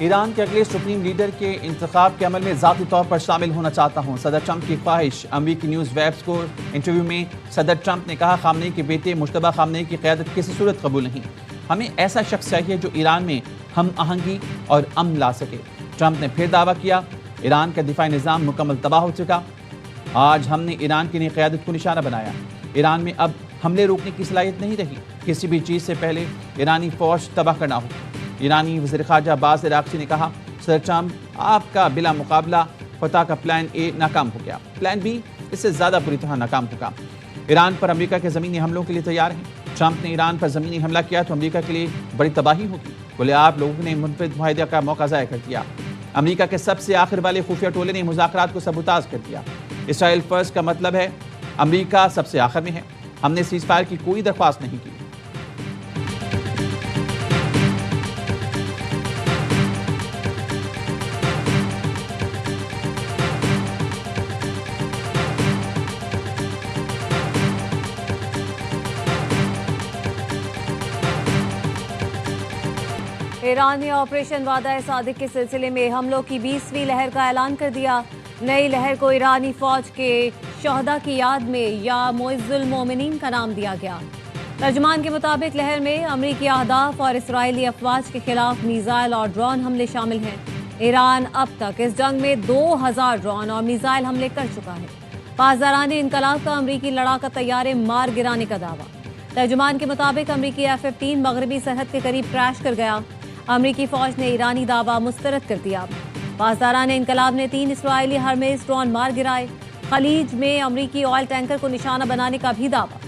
ایران کے اگلے supreme leader کے انتخاب کے عمل میں ذاتی طور پر شامل ہونا چاہتا ہوں، صدر ٹرمپ کی خواہش۔ امریکی نیوز ویبس کو انٹرویو میں صدر ٹرمپ نے کہا، خامنئی کے بیٹے مجتبیٰ خامنئی کی قیادت کسی صورت قبول نہیں، ہمیں ایسا شخص چاہیے جو ایران میں ہم آہنگی اور امن لا سکے۔ ٹرمپ نے پھر دعویٰ کیا، ایران کا دفاعی نظام مکمل تباہ ہو چکا، آج ہم نے ایران کی نئی قیادت کو نشانہ بنایا، ایران میں اب حملے روکنے کی صلاحیت نہیں رہی، کسی بھی چیز سے پہلے ایرانی فوج تباہ کرنا ہو۔ ایرانی وزیر خارجہ عباس عراقچی نے کہا، صدر ٹرمپ آپ کا بلا مقابلہ فتح کا پلان اے ناکام ہو گیا، پلان بی اس سے زیادہ بری طرح ناکام ہوگا۔ ایران پر امریکہ کے زمینی حملوں کے لیے تیار ہیں، ٹرمپ نے ایران پر زمینی حملہ کیا تو امریکہ کے لیے بڑی تباہی ہوگی، بولے آپ لوگوں نے منفرد معاہدے کا موقع ضائع کر دیا، امریکہ کے سب سے آخر والے خفیہ ٹولے نے مذاکرات کو سبوتاژ کر دیا۔ اسرائیل فرسٹ کا مطلب ہے امریکہ سب سے آخر میں ہے، ہم نے سیز فائر کی کوئی درخواست نہیں کی۔ ایران نے آپریشن وعدہ صادق کے سلسلے میں حملوں کی 20ویں لہر کا اعلان کر دیا۔ نئی لہر کو ایرانی فوج کے شہداء کی یاد میں یا معز المومنین کا نام دیا گیا۔ ترجمان کے مطابق لہر میں امریکی اہداف اور اسرائیلی افواج کے خلاف میزائل اور ڈرون حملے شامل ہیں۔ ایران اب تک اس جنگ میں 2000 ڈرون اور میزائل حملے کر چکا ہے۔ پاسداران انقلاب کا امریکی لڑاکا طیارے مار گرانے کا دعویٰ۔ ترجمان کے مطابق امریکی F-15 مغربی سرحد کے قریب کریش کر گیا، امریکی فوج نے ایرانی دعویٰ مسترد کر دیا۔ پاسداران انقلاب نے 3 اسرائیلی ہرمیز ڈرون مار گرائے۔ خلیج میں امریکی آئل ٹینکر کو نشانہ بنانے کا بھی دعویٰ۔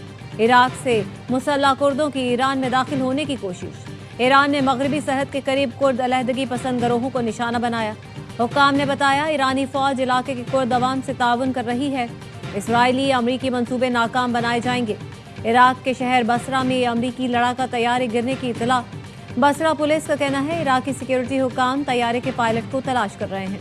عراق سے مسلح کردوں کی ایران میں داخل ہونے کی کوشش۔ ایران نے مغربی سرحد کے قریب کرد علیحدگی پسند گروہوں کو نشانہ بنایا۔ حکام نے بتایا ایرانی فوج علاقے کے کرد عوام سے تعاون کر رہی ہے، اسرائیلی امریکی منصوبے ناکام بنائے جائیں گے۔ عراق کے شہر بصرہ میں امریکی لڑاکا طیارے گرنے کی اطلاع۔ بصرہ پولیس کا کہنا ہے عراقی سیکیورٹی حکام طیارے کے پائلٹ کو تلاش کر رہے ہیں۔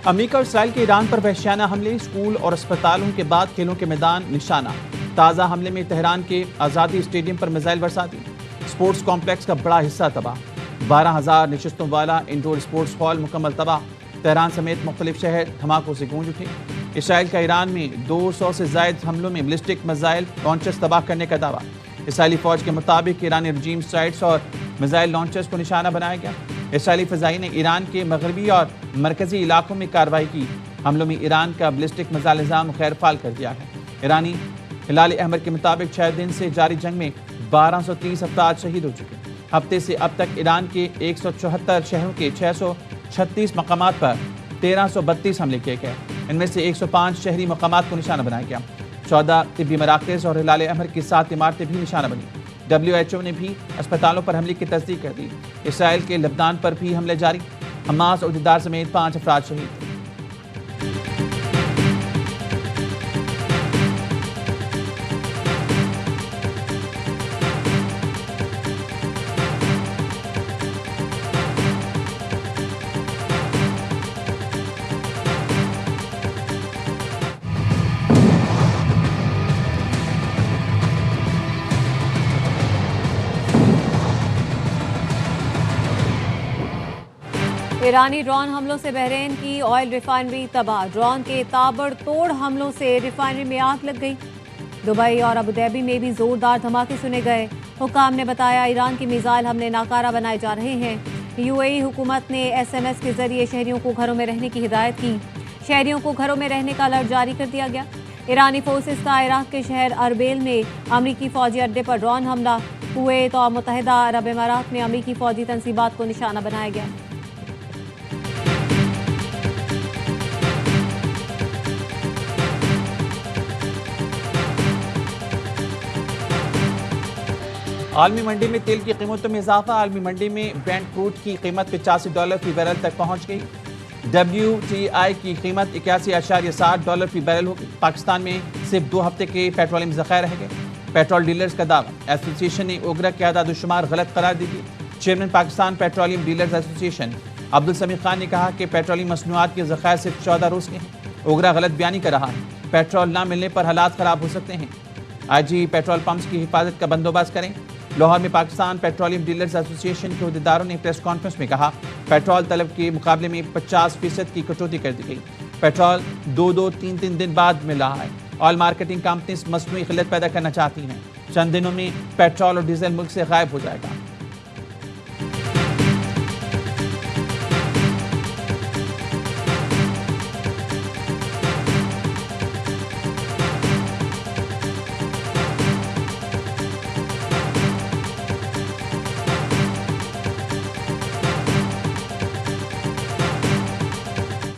امریکہ اور اسرائیل کے ایران پر وحشیانہ حملے، اسکول اور اسپتالوں کے بعد کھیلوں کے میدان نشانہ۔ تازہ حملے میں تہران کے آزادی اسٹیڈیم پر میزائل برساتی، اسپورٹس کمپلیکس کا بڑا حصہ تباہ، 12,000 نشستوں والا انڈور اسپورٹس ہال مکمل تباہ۔ تہران سمیت مختلف شہر دھماکوں سے گونج اٹھے۔ اسرائیل کا ایران میں 200 سے زائد حملوں میں بلسٹک میزائل لانچرز تباہ کرنے کا دعویٰ۔ اسرائیلی فوج کے مطابق ایرانی رجیم سائٹس اور میزائل لانچرز کو نشانہ بنایا گیا۔ اسرائیلی فضائی نے ایران کے مغربی اور مرکزی علاقوں میں کارروائی کی، حملوں میں ایران کا بلسٹک میزائل نظام غیر فعال کر دیا ہے۔ ایرانی ہلال احمر کے مطابق 6 دن سے جاری جنگ میں 1230 افراد شہید ہو چکے۔ ہفتے سے اب تک ایران کے 174 شہروں کے 636 مقامات پر 1332 حملے کیے گئے، ان میں سے 105 شہری مقامات کو نشانہ بنایا گیا۔ 14 طبی مراکز اور ہلال احمر کی 7 عمارتیں بھی نشانہ بنی۔ WHO نے بھی اسپتالوں پر حملے کی تصدیق کر دی۔ اسرائیل کے لبنان پر بھی حملے جاری، حماس عہدیدار سمیت 5 افراد شہید۔ ایرانی ڈرون حملوں سے بحرین کی آئل ریفائنری تباہ، ڈرون کے تابڑ توڑ حملوں سے ریفائنری میں آگ لگ گئی۔ دبئی اور ابوظہبی میں بھی زوردار دھماکے سنے گئے۔ حکام نے بتایا ایران کی میزائل حملے ناکارہ بنائے جا رہے ہیں۔ UAE حکومت نے SMS کے ذریعے شہریوں کو گھروں میں رہنے کی ہدایت کی، شہریوں کو گھروں میں رہنے کا الرٹ جاری کر دیا گیا۔ ایرانی فورسز کا عراق کے شہر اربیل میں امریکی فوجی اڈے پر ڈرون حملہ، کویت اور متحدہ عرب امارات میں امریکی فوجی تنصیبات کو نشانہ بنایا گیا۔ عالمی منڈی میں تیل کی قیمتوں میں اضافہ، عالمی منڈی میں برینٹ کروڈ کی قیمت $85 فی بیرل تک پہنچ گئی۔ WTI کی قیمت $81.60 فی بیرل ہوگی۔ پاکستان میں صرف 2 ہفتے کے پیٹرولیم ذخائر رہ گئے۔ پیٹرول ڈیلرز کا دعویٰ، ایسوسی ایشن نے اوگرا کے اعداد و شمار غلط قرار دی تھی۔ چیئرمین پاکستان پیٹرولیم ڈیلرز ایسوسی ایشن عبدالسمیع خان نے کہا کہ پیٹرولیم مصنوعات کے ذخائر صرف 14 روز کے ہیں۔ اوگرا غلط بیانی کر رہا ہے، پیٹرول نہ ملنے پر حالات خراب ہو سکتے ہیں۔ آئی جی پیٹرول پمپس کی حفاظت کا بندوبست کریں۔ لاہور میں پاکستان پیٹرولیم ڈیلرز ایسوسی ایشن کے عہدیداروں نے پریس کانفرنس میں کہا پیٹرول طلب کے مقابلے میں 50% کی کٹوتی کر دی گئی۔ پیٹرول 2-3 دن بعد مل رہا ہے۔ آئل مارکیٹنگ کمپنیز مصنوعی قلت پیدا کرنا چاہتی ہیں۔ چند دنوں میں پیٹرول اور ڈیزل ملک سے غائب ہو جائے گا۔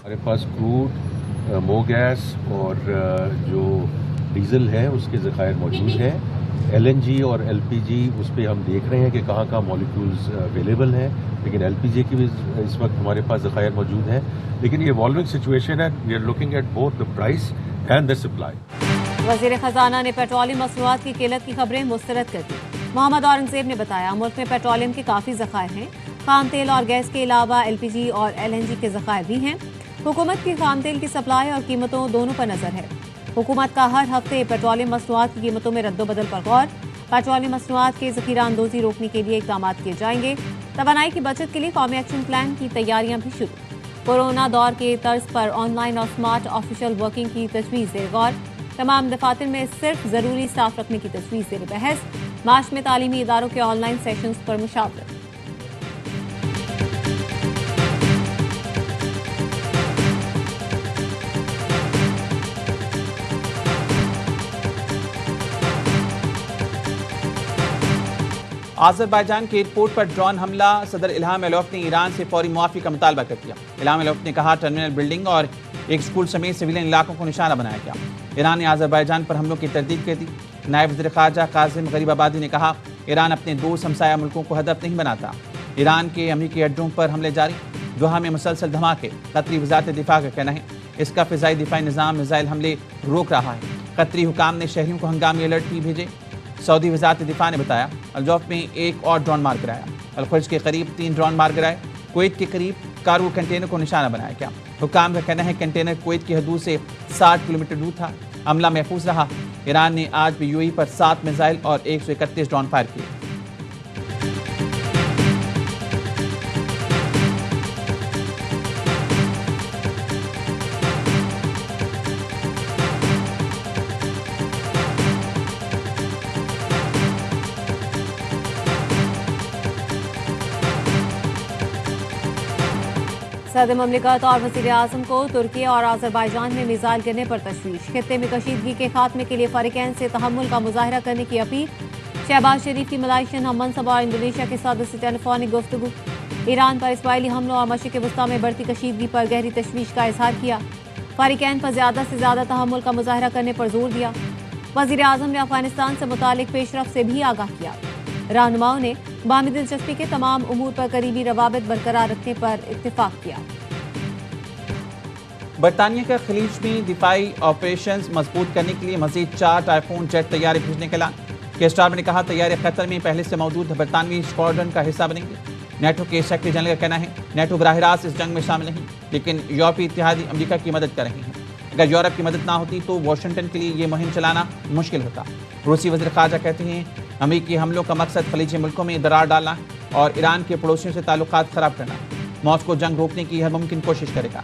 ہمارے پاس کروڈ، مو گیس اور جو ڈیزل ہے اس کے ذخائر موجود ہیں۔ ایل این جی اور ایل پی جی اس پہ ہم دیکھ رہے ہیں کہ کہاں کہاں مالیکولز اویلیبل ہیں، لیکن ایل پی جی کی بھی اس وقت ہمارے پاس ذخائر موجود ہیں، لیکن یہ ایوالونگ سچویشن ہے۔ We are looking at both the price and the supply. وزیر خزانہ نے پیٹرولیم مصنوعات کی قلت کی خبریں مسترد کر دی۔ محمد اورنگزیب نے بتایا ملک میں پیٹرولیم کے کافی ذخائر ہیں، خام تیل اور گیس کے علاوہ ایل پی جی اور ایل این جی کے ذخائر بھی ہیں۔ حکومت کی خام تیل کی سپلائی اور قیمتوں دونوں پر نظر ہے۔ حکومت کا ہر ہفتے پیٹرولیم مصنوعات کی قیمتوں میں رد و بدل پر غور۔ پیٹرولیم مصنوعات کے ذخیرہ اندوزی روکنے کے لیے اقدامات کیے جائیں گے۔ توانائی کی بچت کے لیے قومی ایکشن پلان کی تیاریاں بھی شروع۔ کورونا دور کے طرز پر آن لائن اور سمارٹ آفیشل ورکنگ کی تجویز زیر غور۔ تمام دفاتر میں صرف ضروری اسٹاف رکھنے کی تجویز زیر بحث۔ مارچ میں تعلیمی اداروں کے آن لائن سیشنز پر مشاورت۔ آذربائیجان کے ایئرپورٹ پر ڈرون حملہ، صدر الہام علیوف نے ایران سے فوری معافی کا مطالبہ کر دیا۔ الہام علیوف نے کہا ٹرمینل بلڈنگ اور ایک اسکول سمیت سویلین علاقوں کو نشانہ بنایا گیا۔ ایران نے آذربائیجان پر حملوں کی تردید کر دی۔ نائب وزیر خارجہ قاسم غریب آبادی نے کہا ایران اپنے دوست ہمسایہ ملکوں کو ہدف نہیں بناتا۔ ایران کے امریکی اڈوں پر حملے جاری، دوحہ میں مسلسل دھماکے۔ قطری وزارت دفاع کا کہنا ہے اس کا فضائی دفاعی نظام میزائل حملے روک رہا ہے۔ قطری حکام نے شہریوں کو ہنگامی الرٹ بھی بھیجے۔ سعودی وزارت دفاع نے بتایا الجوف میں ایک اور ڈرون مار گرایا۔ الخرج کے قریب 3 ڈرون مار گرائے۔ کویت کے قریب کارگو کنٹینر کو نشانہ بنایا گیا۔ حکام کا کہنا ہے کنٹینر کویت کی حدود سے 60 کلومیٹر دور تھا۔ عملہ محفوظ رہا۔ ایران نے آج بھی یو ای پر 7 میزائل اور 131 ڈرون فائر کیے۔ صدر مملکت اور وزیر اعظم کو ترکی اور آذربائیجان میں میزائل گرنے پر تشویش۔ خطے میں کشیدگی کے خاتمے کے لیے فریقین سے تحمل کا مظاہرہ کرنے کی اپیل۔ شہباز شریف کی ملائیشین ہم منصب اور انڈونیشیا کے صدر سے ٹیلی فونک گفتگو۔ ایران پر اسرائیلی حملوں اور مشرق وسطیٰ میں بڑھتی کشیدگی پر گہری تشویش کا اظہار کیا۔ فریقین پر زیادہ سے زیادہ تحمل کا مظاہرہ کرنے پر زور دیا۔ وزیر اعظم نے افغانستان سے متعلق پیش رفت سے بھی آگاہ کیا۔ رہنماؤں نے باہمی دلچسپی کے تمام امور پر قریبی روابط برقرار رکھنے پر اتفاق کیا۔ برطانیہ کا خلیج میں دفاعی آپریشنز مضبوط کرنے کے لیے مزید 4 ٹائفون جیٹ طیارے بھیجنے کا اعلان۔ کے سٹارمر نے کہا طیارے قطر میں پہلے سے موجود برطانوی اسکواڈرن کا حصہ بنیں گے۔ نیٹو کے سیکرٹری جنرل کا کہنا ہے نیٹو براہ راست اس جنگ میں شامل نہیں، لیکن یورپی اتحادی امریکہ کی مدد کر رہے ہیں۔ اگر یورپ کی مدد نہ ہوتی تو واشنگٹن کے لیے یہ مہم چلانا مشکل ہوتا۔ روسی وزیر خارجہ کہتے ہیں امریکی حملوں کا مقصد خلیجی ملکوں میں درار ڈالنا اور ایران کے پڑوسیوں سے تعلقات خراب کرنا۔ ماسکو جنگ روکنے کی ہر ممکن کوشش کرے گا۔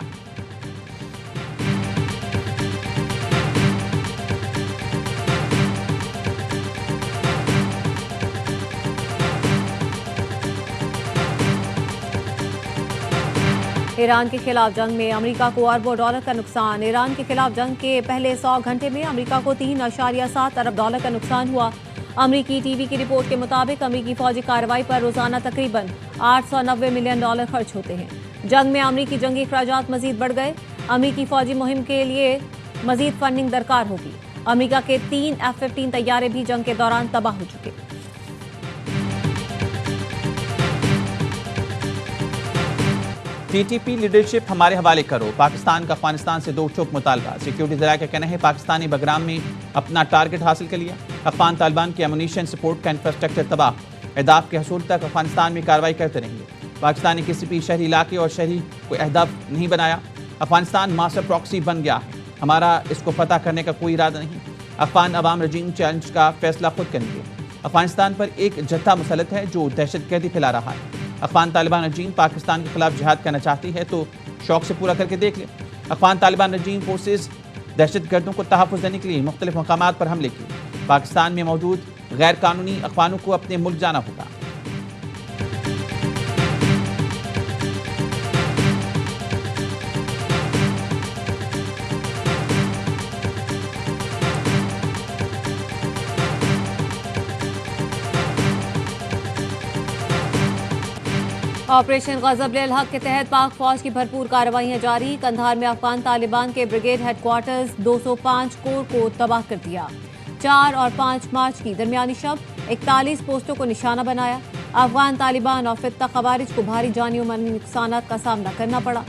ایران کے خلاف جنگ میں امریکہ کو اربوں ڈالر کا نقصان۔ ایران کے خلاف جنگ کے پہلے 100 گھنٹے میں امریکہ کو 3.7 ارب ڈالر کا نقصان ہوا۔ امریکی ٹی وی کی رپورٹ کے مطابق امریکی فوجی کارروائی پر روزانہ تقریباً 890 ملین ڈالر خرچ ہوتے ہیں۔ جنگ میں امریکی جنگی اخراجات مزید بڑھ گئے۔ امریکی فوجی مہم کے لیے مزید فنڈنگ درکار ہوگی۔ امریکہ کے 3 F-15 طیارے بھی جنگ کے دوران تباہ ہو چکے۔ ٹی ٹی پی لیڈرشپ ہمارے حوالے کرو، پاکستان کا افغانستان سے دو ٹوک مطالبہ۔ سیکیورٹی ذرائع کا کہنا ہے پاکستانی بگرام میں اپنا ٹارگٹ حاصل کر لیا۔ افغان طالبان کے امونیشن سپورٹ کا انفراسٹرکچر تباہ۔ اہداف کے حصول تک افغانستان میں کارروائی کرتے رہیں گے۔ پاکستان نے کسی بھی شہری علاقے اور شہری کو اہداف نہیں بنایا. افغانستان ماسٹر پراکسی بن گیا ہے. ہمارا اس کو فتح کرنے کا کوئی ارادہ نہیں. افغان عوام رجیم چیلنج کا فیصلہ خود کریں گے. افغانستان پر ایک جتھا مسلط ہے جو دہشت گردی پھیلا رہا ہے. افغان طالبان رجیم پاکستان کے خلاف جہاد کرنا چاہتی ہے تو شوق سے پورا کر کے دیکھ لیں. افغان طالبان رجیم فورسز دہشت گردوں کو تحفظ دینے کے لیے مختلف مقامات پر حملے کیے. پاکستان میں موجود غیر قانونی افغانوں کو اپنے ملک جانا ہوگا. آپریشن غضب الحق کے تحت پاک فوج کی بھرپور کارروائیاں جاری. قندھار میں افغان طالبان کے بریگیڈ ہیڈ کوارٹرز 205 کور کو تباہ کر دیا. 4 اور 5 مارچ کی درمیانی شب 41 پوسٹوں کو نشانہ بنایا. افغان طالبان اور فتح خوارج کو بھاری جانی و مالی نقصانات کا سامنا کرنا پڑا.